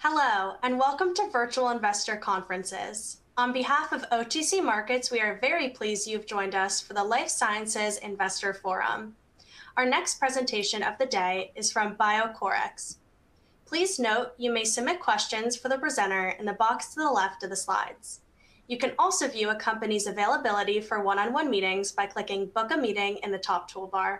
Hello, and welcome to Virtual Investor Conferences. On behalf of OTC Markets, we are very pleased you've joined us for the Life Sciences Investor Forum. Our next presentation of the day is from BioCorRx. Please note you may submit questions for the presenter in the box to the left of the slides. You can also view a company's availability for one-on-one meetings by clicking Book a Meeting in the top toolbar.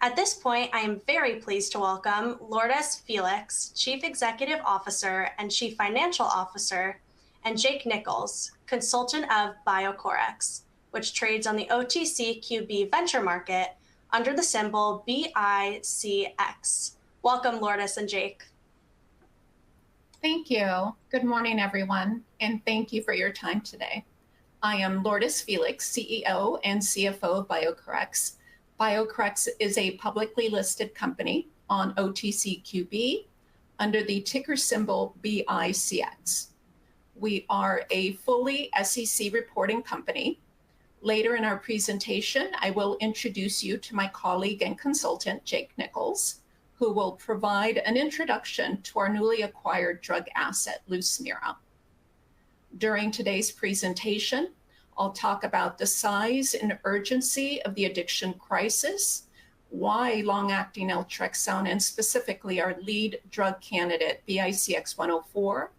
At this point, I am very pleased to welcome Lourdes Felix, Chief Executive Officer and Chief Financial Officer, and Jake Nichols, Consultant of BioCorRx, which trades on the OTCQB venture market under the symbol BICX. Welcome, Lourdes and Jake. Thank you. Good morning, everyone, and thank you for your time today. I am Lourdes Felix, CEO and CFO of BioCorRx. BioCorRx is a publicly listed company on OTCQB under the ticker symbol BICX. We are a fully SEC reporting company. Later in our presentation, I will introduce you to my colleague and consultant, Jake Nichols, who will provide an introduction to our newly acquired drug asset, Lucemyra. During today's presentation, I'll talk about the size and urgency of the addiction crisis, why long-acting naltrexone, and specifically our lead drug candidate, BICX 104,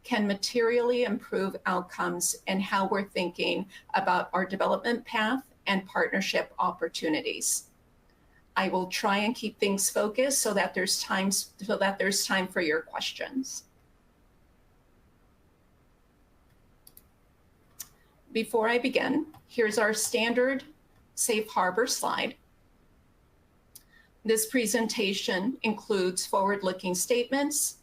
can materially improve outcomes, and how we're thinking about our development path and partnership opportunities. I will try and keep things focused so that there's time for your questions. Before I begin, here's our standard safe harbor slide. This presentation includes forward-looking statements.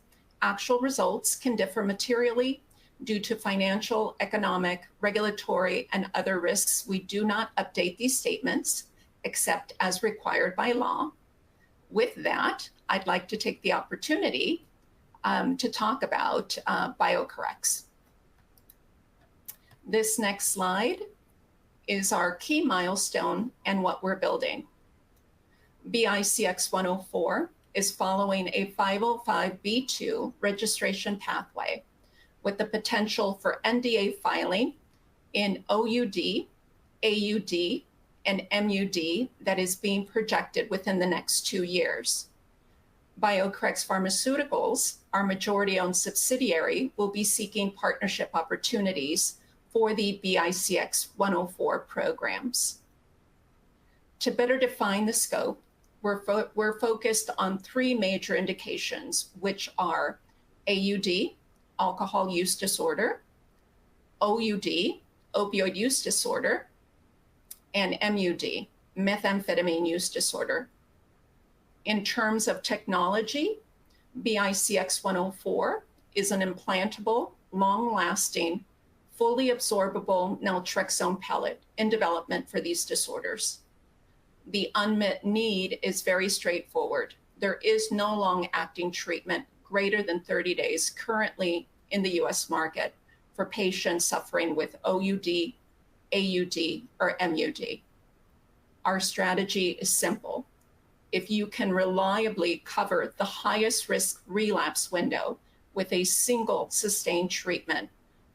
Actual results can differ materially due to financial, economic, regulatory, and other risks. We do not update these statements except as required by law. With that, I'd like to take the opportunity to talk about BioCorRx. This next slide is our key milestone and what we're building. BICX 104 is following a 505(b)(2) registration pathway with the potential for NDA filing in OUD, AUD, and MUD that is being projected within the next 2 years. BioCorRx Pharmaceuticals, our majority-owned subsidiary, will be seeking partnership opportunities for the BICX 104 programs. To better define the scope, we're focused on 3 major indications, which are AUD, alcohol use disorder, OUD, opioid use disorder, and MUD, methamphetamine use disorder. In terms of technology, BICX 104 is an implantable, long-lasting, fully absorbable naltrexone pellet in development for these disorders. The unmet need is very straightforward. There is no long-acting treatment greater than 30 days currently in the US market for patients suffering with OUD, AUD, or MUD. Our strategy is simple. If you can reliably cover the highest risk relapse window with a single sustained treatment,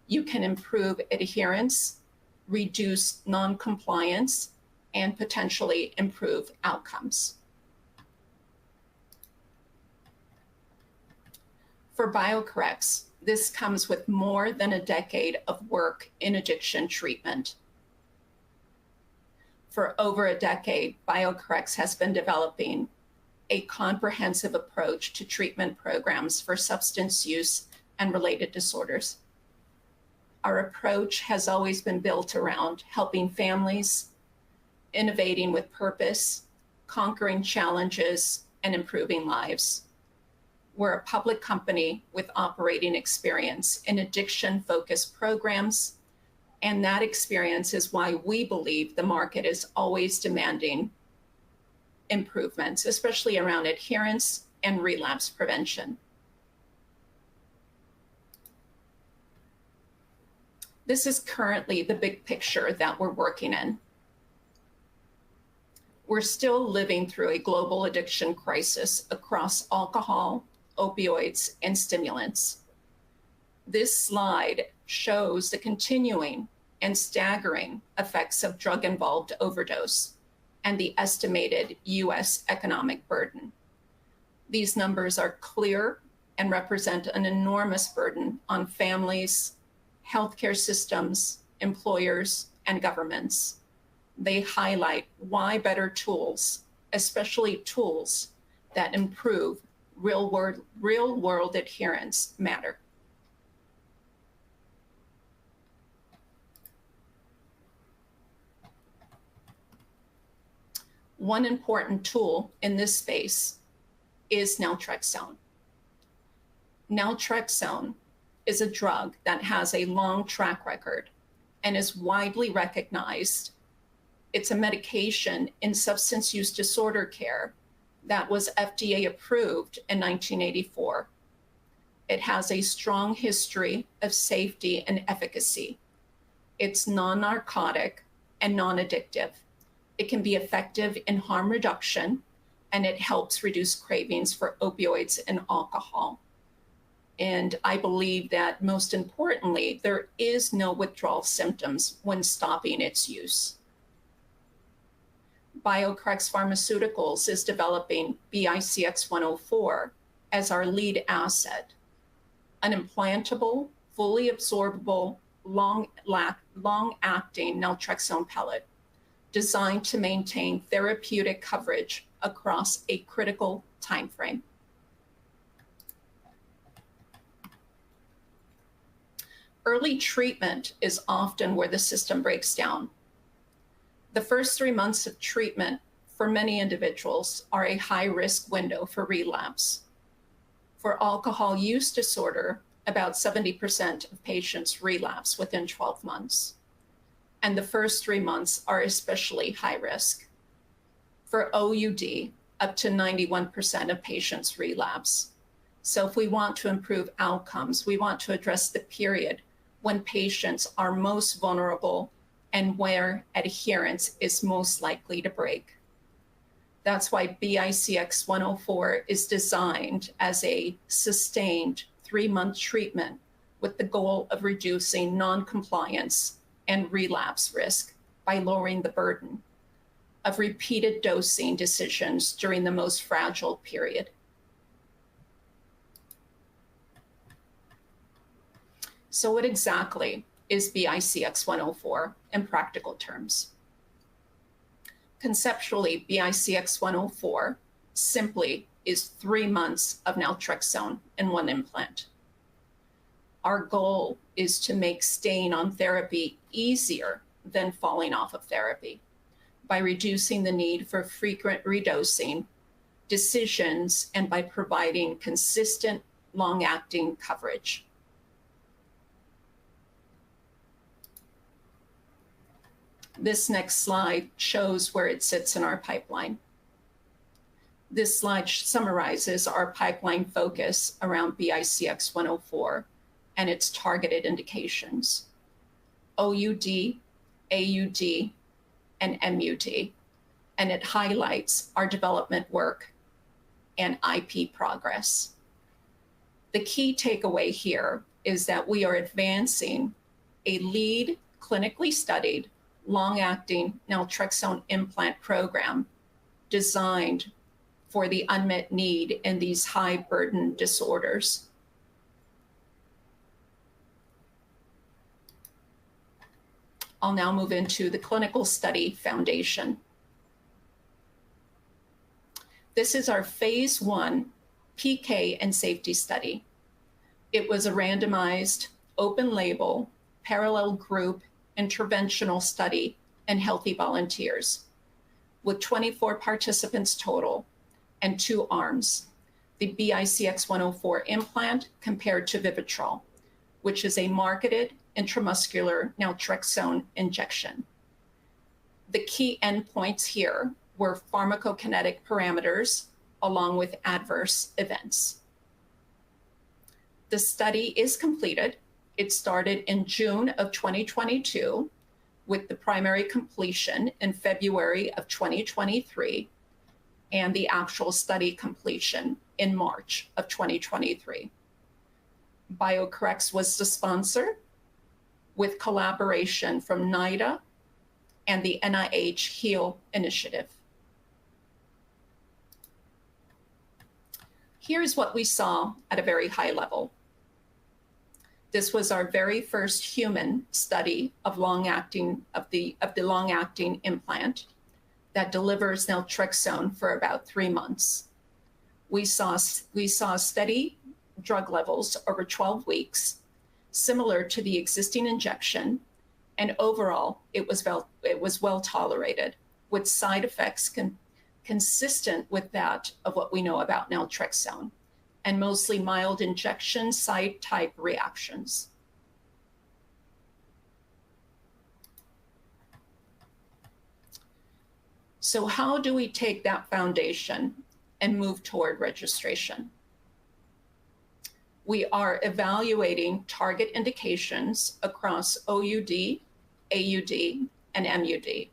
you can improve adherence, reduce non-compliance, and potentially improve outcomes. For BioCorRx, this comes with more than a decade of work in addiction treatment. For over a decade, BioCorRx has been developing a comprehensive approach to treatment programs for substance use and related disorders. Our approach has always been built around helping families, innovating with purpose, conquering challenges, and improving lives. We're a public company with operating experience in addiction-focused programs, and that experience is why we believe the market is always demanding improvements, especially around adherence and relapse prevention. This is currently the big picture that we're working in. We're still living through a global addiction crisis across alcohol, opioids, and stimulants. This slide shows the continuing and staggering effects of drug-involved overdose and the estimated US economic burden. These numbers are clear and represent an enormous burden on families, healthcare systems, employers, and governments. They highlight why better tools, especially tools that improve real-world adherence, matter. One important tool in this space is naltrexone. Naltrexone is a drug that has a long track record and is widely recognized. It's a medication in substance use disorder care that was FDA approved in 1984. It has a strong history of safety and efficacy. It's non-narcotic and non-addictive. It can be effective in harm reduction, and it helps reduce cravings for opioids and alcohol. And I believe that most importantly, there is no withdrawal symptoms when stopping its use. BioCorRx Pharmaceuticals is developing BICX 104 as our lead asset, an implantable, fully absorbable, long-acting naltrexone pellet designed to maintain therapeutic coverage across a critical time frame. Early treatment is often where the system breaks down. The first 3 months of treatment for many individuals are a high-risk window for relapse. For alcohol use disorder, about 70% of patients relapse within 12 months. And the first 3 months are especially high risk. For OUD, up to 91% of patients relapse. So if we want to improve outcomes, we want to address the period when patients are most vulnerable and where adherence is most likely to break. That's why BICX 104 is designed as a sustained 3-month treatment with the goal of reducing non-compliance and relapse risk by lowering the burden of repeated dosing decisions during the most fragile period. So what exactly is BICX 104 in practical terms? Conceptually, BICX 104 simply is 3 months of naltrexone in one implant. Our goal is to make staying on therapy easier than falling off of therapy by reducing the need for frequent redosing decisions and by providing consistent, long-acting coverage. This next slide shows where it sits in our pipeline. This slide summarizes our pipeline focus around BICX 104 and its targeted indications: OUD, AUD, and MUD, and it highlights our development work and IP progress. The key takeaway here is that we are advancing a lead clinically studied long-acting naltrexone implant program designed for the unmet need in these high-burden disorders. I'll now move into the clinical study foundation. This is our phase 1 PK and safety study. It was a randomized, open-label, parallel group interventional study in healthy volunteers with 24 participants total and 2 arms: the BICX 104 implant compared to Vivitrol, which is a marketed intramuscular naltrexone injection. The key endpoints here were pharmacokinetic parameters along with adverse events. The study is completed. It started in June of 2022 with the primary completion in February of 2023. and the actual study completion in March of 2023. BioCorRx was the sponsor with collaboration from NIDA and the NIH HEAL initiative. Here's what we saw at a very high level. This was our very first human study of the long-acting implant that delivers naltrexone for about 3 months. We saw steady drug levels over 12 weeks, similar to the existing injection, and overall it was well tolerated, with side effects consistent with that of what we know about naltrexone, and mostly mild injection site type reactions. So how do we take that foundation and move toward registration? We are evaluating target indications across OUD, AUD, and MUD.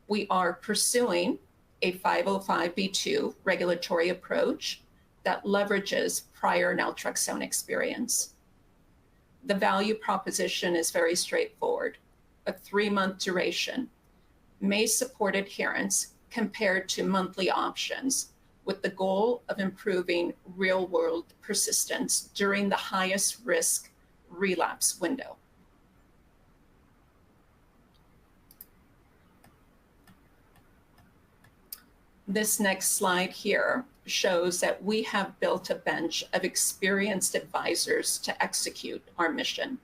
We are pursuing a 505(b)(2) regulatory approach that leverages prior naltrexone experience. The value proposition is very straightforward. A 3-month duration may support adherence compared to monthly options, with the goal of improving real-world persistence during the highest risk relapse window. This next slide here shows that we have built a bench of experienced advisors to execute our mission.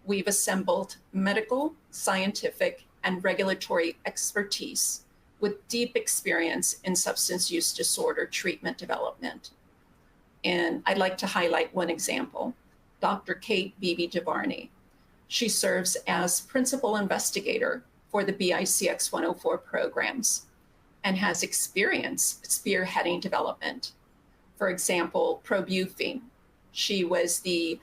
We've assembled medical, scientific, and regulatory expertise with deep experience in substance use disorder treatment development. And I'd like to highlight one example, Dr. Kate Beebe-Devarney. She serves as principal investigator for the BICX 104 programs and has experience spearheading development. For example, probufene. She was the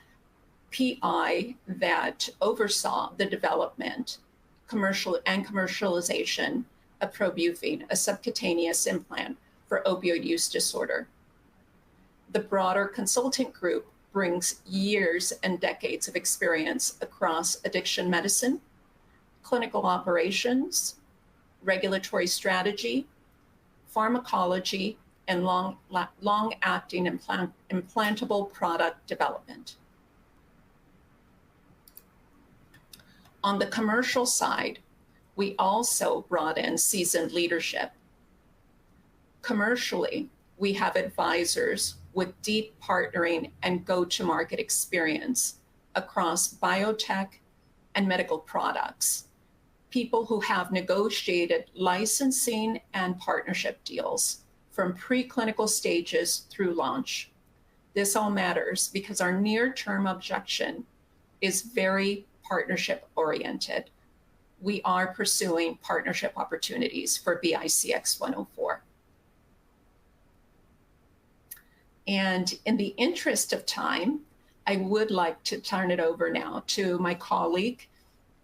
PI that oversaw the development, commercialization of probufene, a subcutaneous implant for opioid use disorder. The broader consultant group brings years and decades of experience across addiction medicine, clinical operations, regulatory strategy, pharmacology, and long-acting implantable product development. On the commercial side, we also brought in seasoned leadership. Commercially, we have advisors with deep partnering and go-to-market experience across biotech and medical products, people who have negotiated licensing and partnership deals from preclinical stages through launch. This all matters because our near-term objection is very partnership-oriented. We are pursuing partnership opportunities for BICX 104. And in the interest of time, I would like to turn it over now to my colleague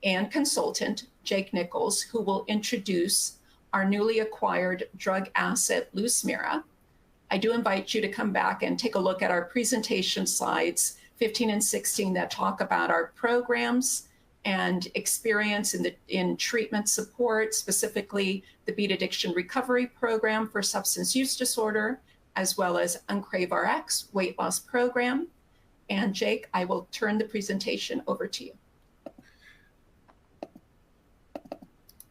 and consultant, Jake Nichols, who will introduce our newly acquired drug asset, Lucemyra. I do invite you to come back and take a look at our presentation slides 15 and 16 that talk about our programs and experience in treatment support, specifically the Beat Addiction Recovery Program for substance use disorder, as well as UncraveRx weight loss program. And Jake, I will turn the presentation over to you.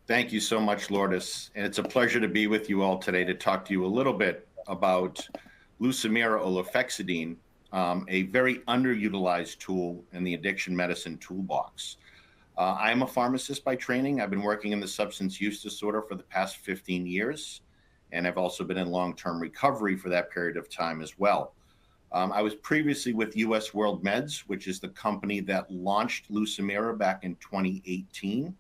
Thank you so much, Lourdes. And it's a pleasure to be with you all today to talk to you a little bit about Lucemyra or lofexidine, a very underutilized tool in the addiction medicine toolbox. I'm a pharmacist by training. I've been working in the substance use disorder for the past 15 years, and I've also been in long-term recovery for that period of time as well. I was previously with US World Meds, which is the company that launched Lucemyra back in 2018.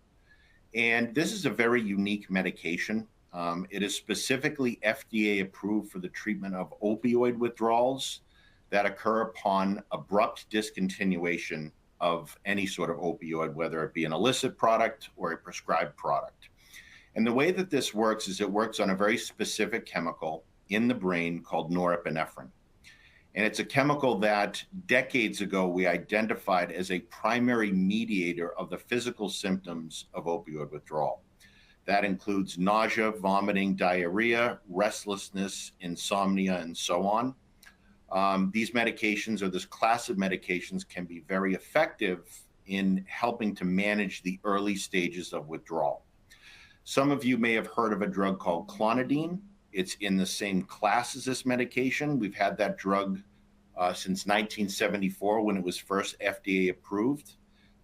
And this is a very unique medication. It is specifically FDA approved for the treatment of opioid withdrawals that occur upon abrupt discontinuation of any sort of opioid, whether it be an illicit product or a prescribed product. And the way that this works is it works on a very specific chemical in the brain called norepinephrine. And it's a chemical that decades ago we identified as a primary mediator of the physical symptoms of opioid withdrawal. That includes nausea, vomiting, diarrhea, restlessness, insomnia, and so on. These medications, or this class of medications, can be very effective in helping to manage the early stages of withdrawal. Some of you may have heard of a drug called clonidine. It's in the same class as this medication. We've had that drug since 1974 when it was first FDA approved.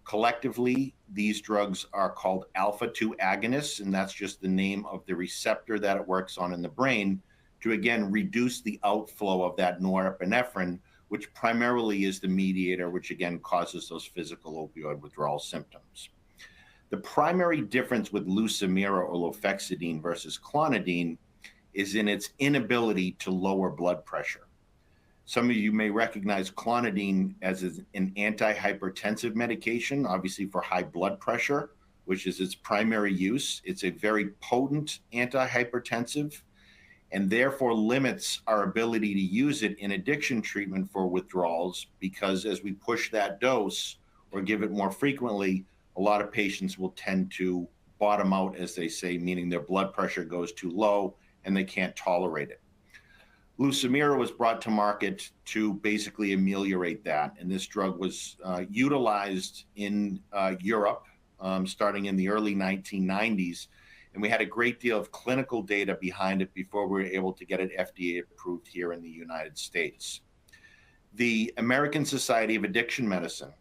Collectively, these drugs are called alpha-2 agonists, and that's just the name of the receptor that it works on in the brain to, again, reduce the outflow of that norepinephrine, which primarily is the mediator, which again causes those physical opioid withdrawal symptoms. The primary difference with Lucemyra or lofexidine versus clonidine is in its inability to lower blood pressure. Some of you may recognize clonidine as an antihypertensive medication, obviously for high blood pressure, which is its primary use. It's a very potent antihypertensive and therefore limits our ability to use it in addiction treatment for withdrawals, because as we push that dose or give it more frequently, a lot of patients will tend to bottom out, as they say, meaning their blood pressure goes too low and they can't tolerate it. Lucemyra was brought to market to basically ameliorate that, and this drug was utilized in Europe starting in the early 1990s, and we had a great deal of clinical data behind it before we were able to get it FDA approved here in the United States. The American Society of Addiction Medicine,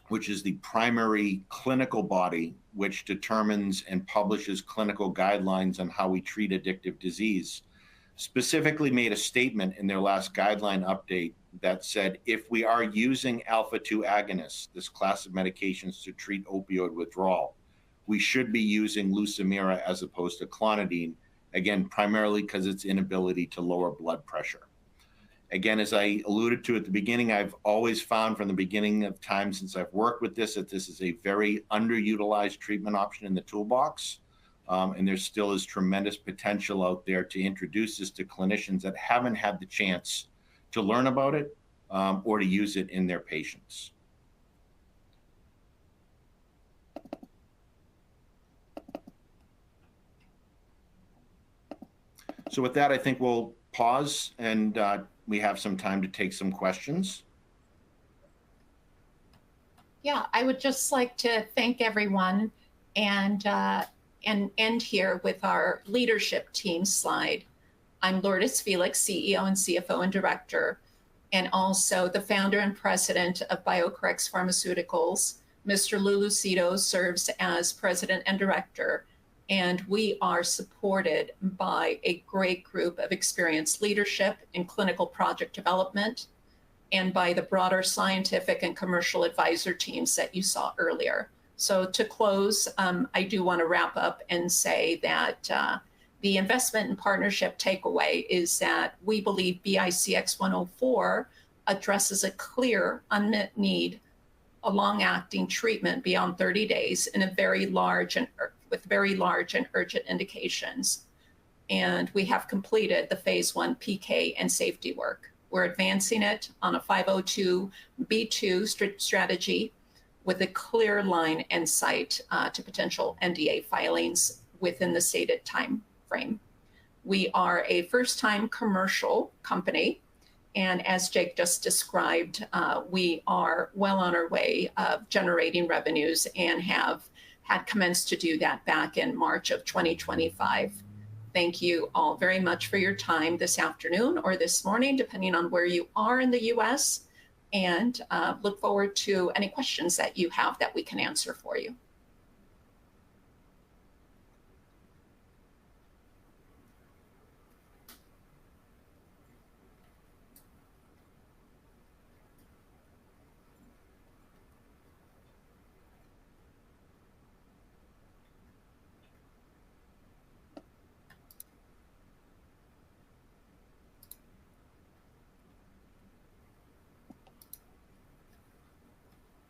which is the primary clinical body which determines and publishes clinical guidelines on how we treat addictive disease, specifically made a statement in their last guideline update that said, if we are using alpha-2 agonists, this class of medications to treat opioid withdrawal, we should be using Lucemyra as opposed to clonidine, again, primarily because its inability to lower blood pressure. Again, as I alluded to at the beginning, I've always found from the beginning of time since I've worked with this that this is a very underutilized treatment option in the toolbox. And there still is tremendous potential out there to introduce this to clinicians that haven't had the chance to learn about it or to use it in their patients. So with that, I think we'll pause and we have some time to take some questions. Yeah, I would just like to thank everyone and end here with our leadership team slide. I'm Lourdes Felix, CEO and CFO and Director, and also the founder and president of BioCorRx Pharmaceuticals. Mr. Lou Lucido serves as president and director, and we are supported by a great group of experienced leadership in clinical project development and by the broader scientific and commercial advisor teams that you saw earlier. So to close, I do want to wrap up and say that the investment and partnership takeaway is that we believe BICX 104 addresses a clear unmet need, a long-acting treatment beyond 30 days in a very large and with very large and urgent indications. And we have completed the phase 1 PK and safety work. We're advancing it on a 502(b)(2) strategy with a clear line and sight to potential NDA filings within the stated time frame. We are a first-time commercial company, and as Jake just described, we are well on our way of generating revenues and have had commenced to do that back in March of 2025. Thank you all very much for your time this afternoon or this morning, depending on where you are in the US, and look forward to any questions that you have that we can answer for you.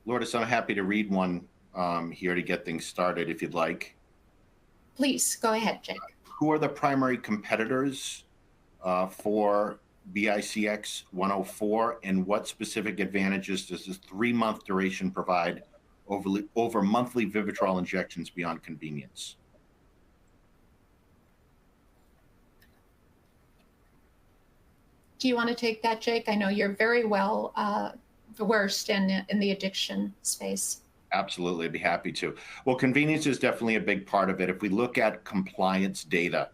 Lourdes, I'm happy to read one here to get things started if you'd like. Please go ahead, Jake. Who are the primary competitors for BICX 104, and what specific advantages does this 3-month duration provide over monthly Vivitrol injections beyond convenience? Do you want to take that, Jake? I know you're very well versed in the addiction space. Absolutely, I'd be happy to. Well, convenience is definitely a big part of it. If we look at compliance data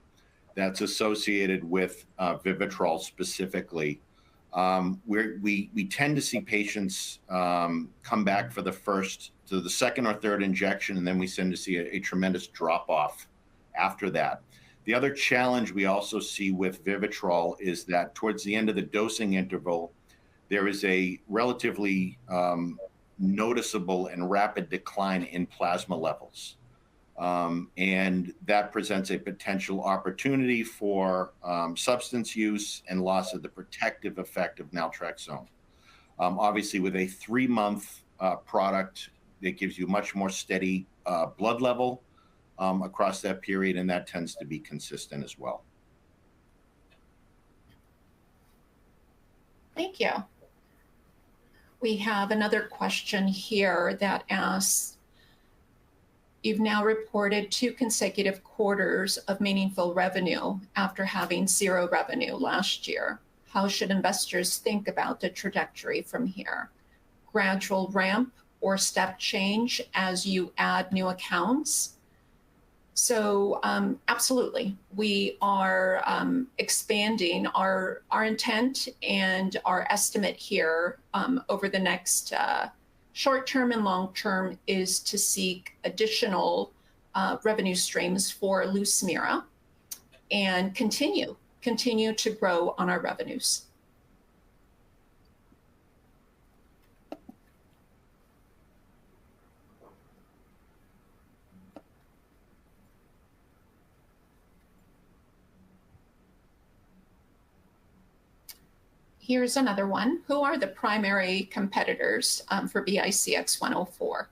that's associated with Vivitrol specifically, we tend to see patients come back for the second or third injection, and then we tend to see a tremendous drop-off after that. The other challenge we also see with Vivitrol is that towards the end of the dosing interval, there is a relatively noticeable and rapid decline in plasma levels. And that presents a potential opportunity for substance use and loss of the protective effect of naltrexone. Obviously, with a 3-month product, it gives you much more steady blood level across that period, and that tends to be consistent as well. Thank you. We have another question here that asks, you've now reported 2 consecutive quarters of meaningful revenue after having 0 revenue last year. How should investors think about the trajectory from here? Gradual ramp or step change as you add new accounts? So absolutely, we are expanding. Our intent and our estimate here over the next short-term and long-term is to seek additional revenue streams for Lucemyra and continue to grow on our revenues. Here's another one. Who are the primary competitors for BICX 104?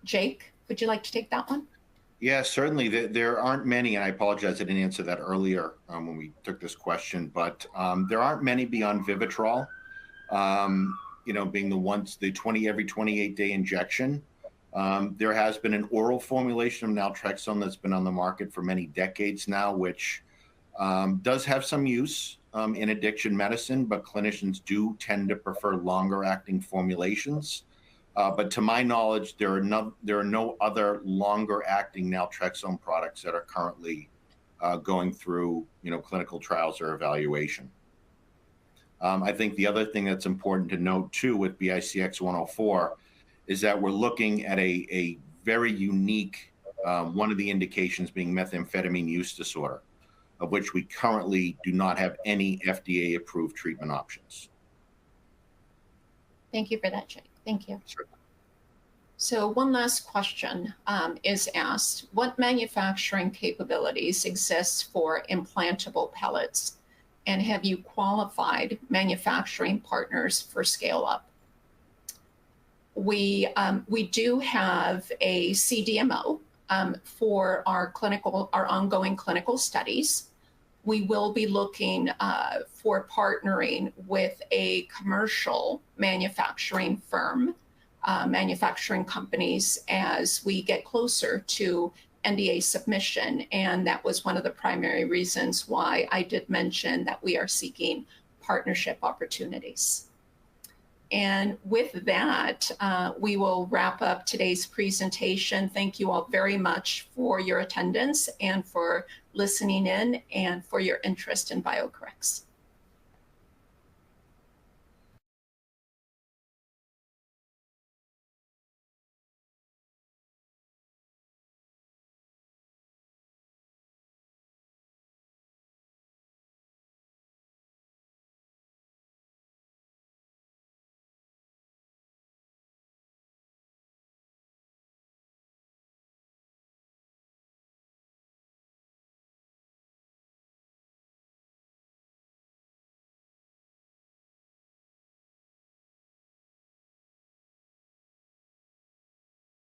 Jake, would you like to take that one? Yeah, certainly. There aren't many, and I apologize I didn't answer that earlier when we took this question, but there aren't many beyond Vivitrol, being the every 28-day injection. There has been an oral formulation of naltrexone that's been on the market for many decades now, which does have some use in addiction medicine, but clinicians do tend to prefer longer-acting formulations. But to my knowledge, there are no other longer-acting naltrexone products that are currently going through clinical trials or evaluation. I think the other thing that's important to note too with BICX 104 is that we're looking at a very unique one of the indications being methamphetamine use disorder, of which we currently do not have any FDA-approved treatment options. Thank you for that, Jake. Thank you. Sure. So one last question is asked, what manufacturing capabilities exist for implantable pellets? And have you qualified manufacturing partners for scale up? We do have a CDMO for our ongoing clinical studies. We will be looking for partnering with a commercial manufacturing firm, manufacturing companies as we get closer to NDA submission. And that was one of the primary reasons why I did mention that we are seeking partnership opportunities. And with that, we will wrap up today's presentation. Thank you all very much for your attendance and for listening in and for your interest in BioCorRx.